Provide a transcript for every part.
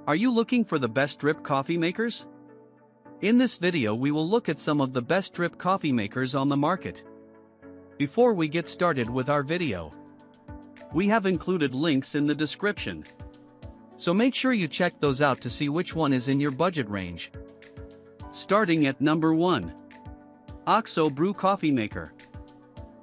Are you looking for the best drip coffee makers? In this video we will look at some of the best drip coffee makers on the market. Before we get started with our video, we have included links in the description. So make sure you check those out to see which one is in your budget range. Starting at number 1. OXO Brew Coffee Maker.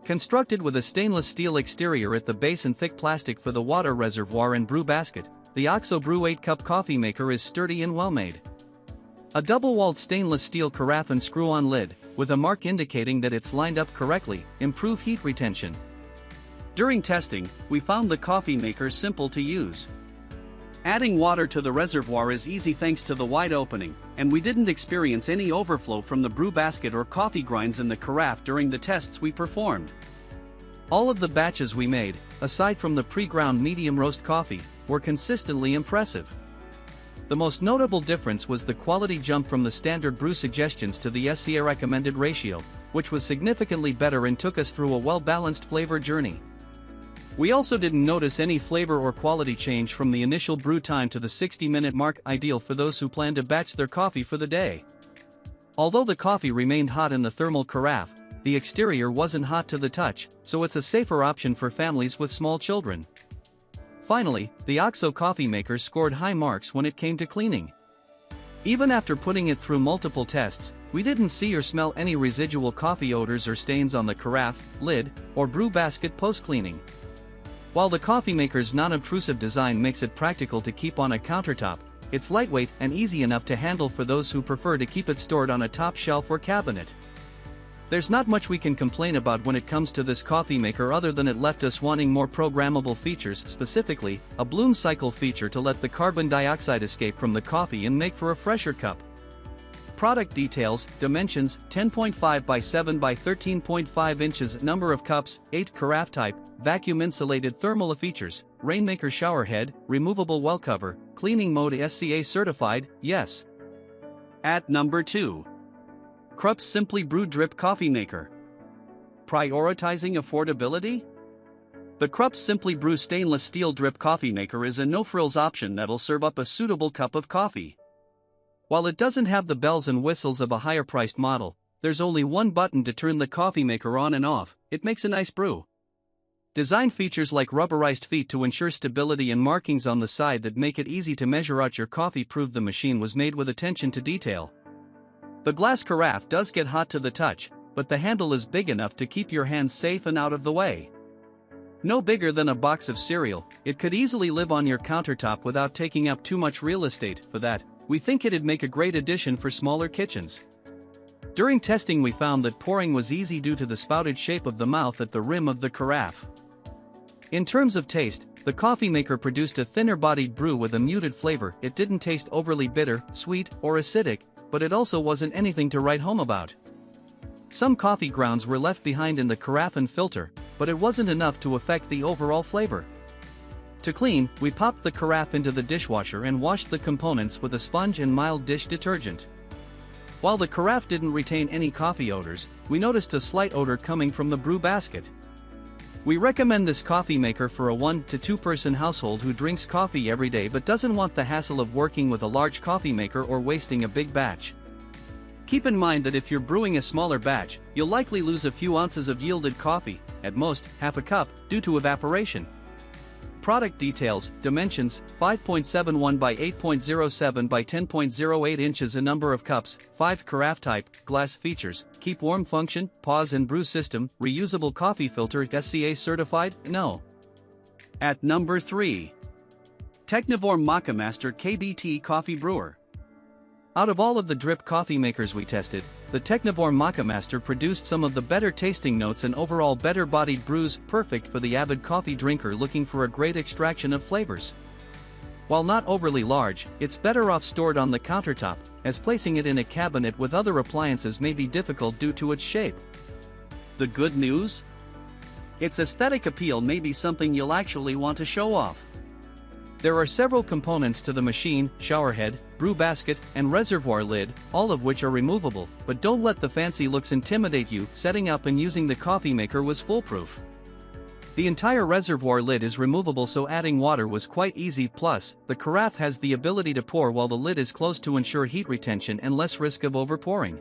Constructed with a stainless steel exterior at the base and thick plastic for the water reservoir and brew basket, the OXO Brew 8-cup coffee maker is sturdy and well-made. A double-walled stainless steel carafe and screw-on lid, with a mark indicating that it's lined up correctly, improve heat retention. During testing, we found the coffee maker simple to use. Adding water to the reservoir is easy thanks to the wide opening, and we didn't experience any overflow from the brew basket or coffee grinds in the carafe during the tests we performed. All of the batches we made, aside from the pre-ground medium roast coffee, were consistently impressive. The most notable difference was the quality jump from the standard brew suggestions to the SCA recommended ratio, which was significantly better and took us through a well-balanced flavor journey. We also didn't notice any flavor or quality change from the initial brew time to the 60-minute mark, ideal for those who plan to batch their coffee for the day. Although the coffee remained hot in the thermal carafe, the exterior wasn't hot to the touch, so it's a safer option for families with small children. Finally, the OXO coffee maker scored high marks when it came to cleaning. Even after putting it through multiple tests, we didn't see or smell any residual coffee odors or stains on the carafe, lid, or brew basket post-cleaning. While the coffee maker's non-obtrusive design makes it practical to keep on a countertop, it's lightweight and easy enough to handle for those who prefer to keep it stored on a top shelf or cabinet. There's not much we can complain about when it comes to this coffee maker other than it left us wanting more programmable features, specifically, a bloom cycle feature to let the carbon dioxide escape from the coffee and make for a fresher cup. Product details, dimensions, 10.5 by 7 by 13.5 inches, number of cups, 8 carafe type, vacuum insulated thermal features, rainmaker shower head, removable well cover, cleaning mode SCA certified, yes. At number 2. Krups Simply Brew Drip Coffee Maker. Prioritizing affordability? The Krups Simply Brew stainless steel drip coffee maker is a no-frills option that'll serve up a suitable cup of coffee. While it doesn't have the bells and whistles of a higher-priced model, there's only one button to turn the coffee maker on and off. It makes a nice brew. Design features like rubberized feet to ensure stability and markings on the side that make it easy to measure out your coffee prove the machine was made with attention to detail. The glass carafe does get hot to the touch, but the handle is big enough to keep your hands safe and out of the way. No bigger than a box of cereal, it could easily live on your countertop without taking up too much real estate. For that, we think it'd make a great addition for smaller kitchens. During testing we found that pouring was easy due to the spouted shape of the mouth at the rim of the carafe. In terms of taste, the coffee maker produced a thinner-bodied brew with a muted flavor. It didn't taste overly bitter, sweet, or acidic, but it also wasn't anything to write home about. Some coffee grounds were left behind in the carafe and filter, but it wasn't enough to affect the overall flavor. To clean, we popped the carafe into the dishwasher and washed the components with a sponge and mild dish detergent. While the carafe didn't retain any coffee odors, we noticed a slight odor coming from the brew basket. We recommend this coffee maker for a 1 to 2 person household who drinks coffee every day but doesn't want the hassle of working with a large coffee maker or wasting a big batch. Keep in mind that if you're brewing a smaller batch, you'll likely lose a few ounces of yielded coffee, at most, half a cup, due to evaporation. Product details, dimensions, 5.71 by 8.07 by 10.08 inches, a number of cups, 5 carafe type, glass features, keep warm function, pause and brew system, reusable coffee filter, SCA certified, no. At number 3. Technivorm Moccamaster KBT Coffee Brewer. Out of all of the drip coffee makers we tested, the Technivorm Moccamaster produced some of the better tasting notes and overall better bodied brews, perfect for the avid coffee drinker looking for a great extraction of flavors. While not overly large, it's better off stored on the countertop, as placing it in a cabinet with other appliances may be difficult due to its shape. The good news? Its aesthetic appeal may be something you'll actually want to show off. There are several components to the machine: shower head, brew basket, and reservoir lid, all of which are removable, but don't let the fancy looks intimidate you. Setting up and using the coffee maker was foolproof. The entire reservoir lid is removable, so adding water was quite easy, plus, the carafe has the ability to pour while the lid is closed to ensure heat retention and less risk of overpouring.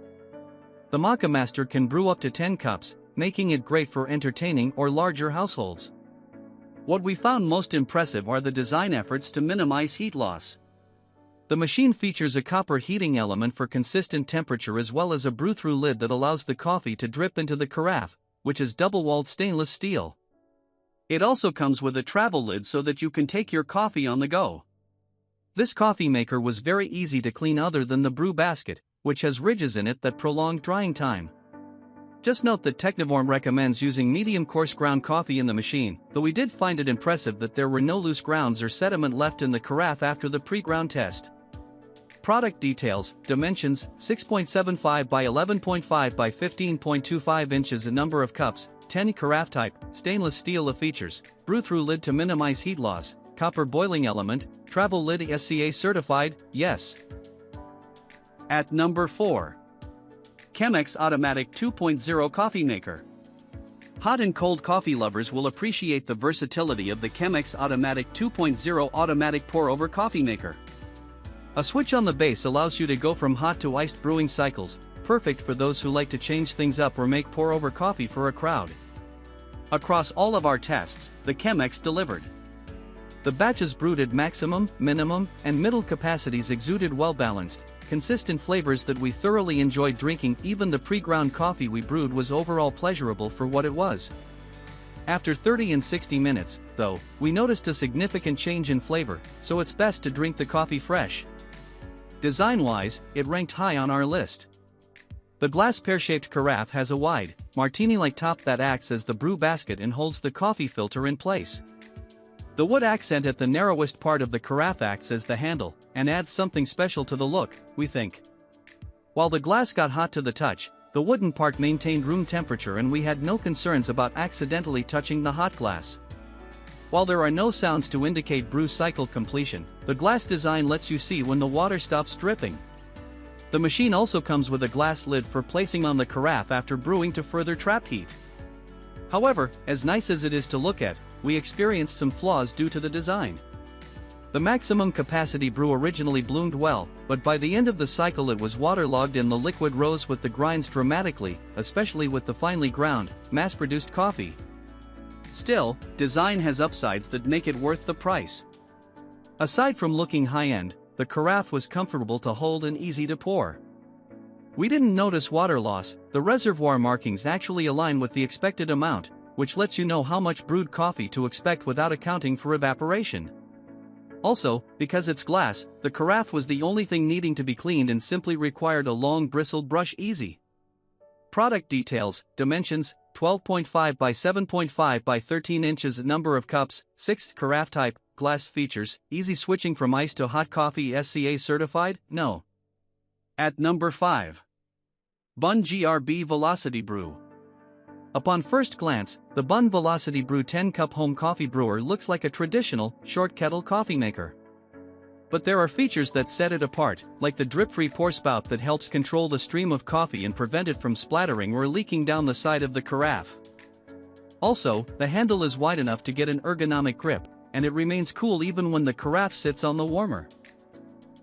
The Moccamaster can brew up to 10 cups, making it great for entertaining or larger households. What we found most impressive are the design efforts to minimize heat loss. The machine features a copper heating element for consistent temperature as well as a brew-through lid that allows the coffee to drip into the carafe, which is double-walled stainless steel. It also comes with a travel lid so that you can take your coffee on the go. This coffee maker was very easy to clean other than the brew basket, which has ridges in it that prolong drying time. Just note that Technivorm recommends using medium coarse ground coffee in the machine, though we did find it impressive that there were no loose grounds or sediment left in the carafe after the pre-ground test. Product details, dimensions, 6.75 by 11.5 by 15.25 inches, a number of cups, 10 carafe type, stainless steel. Features, brew-through lid to minimize heat loss, copper boiling element, travel lid, SCA certified, yes. At number 4. Chemex Ottomatic 2.0 Coffee Maker. Hot and cold coffee lovers will appreciate the versatility of the Chemex Ottomatic 2.0 automatic pour-over coffee maker. A switch on the base allows you to go from hot to iced brewing cycles, perfect for those who like to change things up or make pour-over coffee for a crowd. Across all of our tests, the Chemex delivered. The batches brewed at maximum, minimum, and middle capacities exuded well-balanced, consistent flavors that we thoroughly enjoyed drinking. Even the pre-ground coffee we brewed was overall pleasurable for what it was. After 30 and 60 minutes, though, we noticed a significant change in flavor, so it's best to drink the coffee fresh. Design-wise, it ranked high on our list. The glass pear-shaped carafe has a wide, martini-like top that acts as the brew basket and holds the coffee filter in place. The wood accent at the narrowest part of the carafe acts as the handle, and adds something special to the look, we think. While the glass got hot to the touch, the wooden part maintained room temperature and we had no concerns about accidentally touching the hot glass. While there are no sounds to indicate brew cycle completion, the glass design lets you see when the water stops dripping. The machine also comes with a glass lid for placing on the carafe after brewing to further trap heat. However, as nice as it is to look at, we experienced some flaws due to the design. The maximum capacity brew originally bloomed well, but by the end of the cycle it was waterlogged and the liquid rose with the grinds dramatically, especially with the finely ground, mass-produced coffee. Still, design has upsides that make it worth the price. Aside from looking high-end, the carafe was comfortable to hold and easy to pour. We didn't notice water loss. The reservoir markings actually align with the expected amount, which lets you know how much brewed coffee to expect without accounting for evaporation. Also, because it's glass, the carafe was the only thing needing to be cleaned and simply required a long bristled brush. Easy. Product details, dimensions, 12.5 by 7.5 by 13 inches, number of cups, 6 carafe type, glass. Features, easy switching from iced to hot coffee. SCA certified, no. At number 5. Bunn GRB Velocity Brew. Upon first glance, the Bunn Velocity Brew 10-cup home coffee brewer looks like a traditional, short kettle coffee maker. But there are features that set it apart, like the drip-free pour spout that helps control the stream of coffee and prevent it from splattering or leaking down the side of the carafe. Also, the handle is wide enough to get an ergonomic grip, and it remains cool even when the carafe sits on the warmer.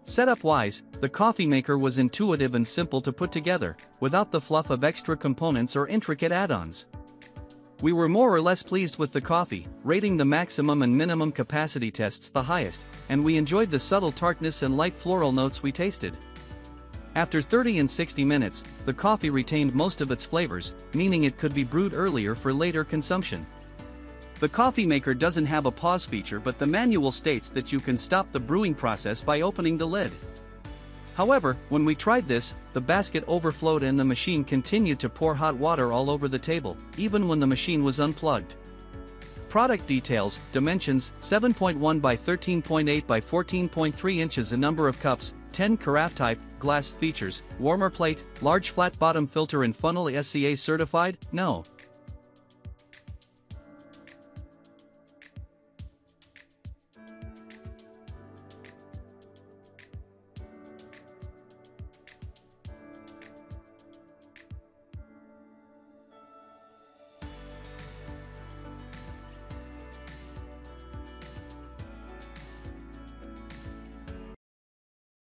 Setup-wise, the coffee maker was intuitive and simple to put together, without the fluff of extra components or intricate add-ons. We were more or less pleased with the coffee, rating the maximum and minimum capacity tests the highest, and we enjoyed the subtle tartness and light floral notes we tasted. After 30 and 60 minutes, the coffee retained most of its flavors, meaning it could be brewed earlier for later consumption. The coffee maker doesn't have a pause feature, but the manual states that you can stop the brewing process by opening the lid. However, when we tried this, the basket overflowed and the machine continued to pour hot water all over the table, even when the machine was unplugged. Product details, dimensions, 7.1 by 13.8 by 14.3 inches, a number of cups, 10 carafe type, glass. Features, warmer plate, large flat bottom filter and funnel. SCA certified, no.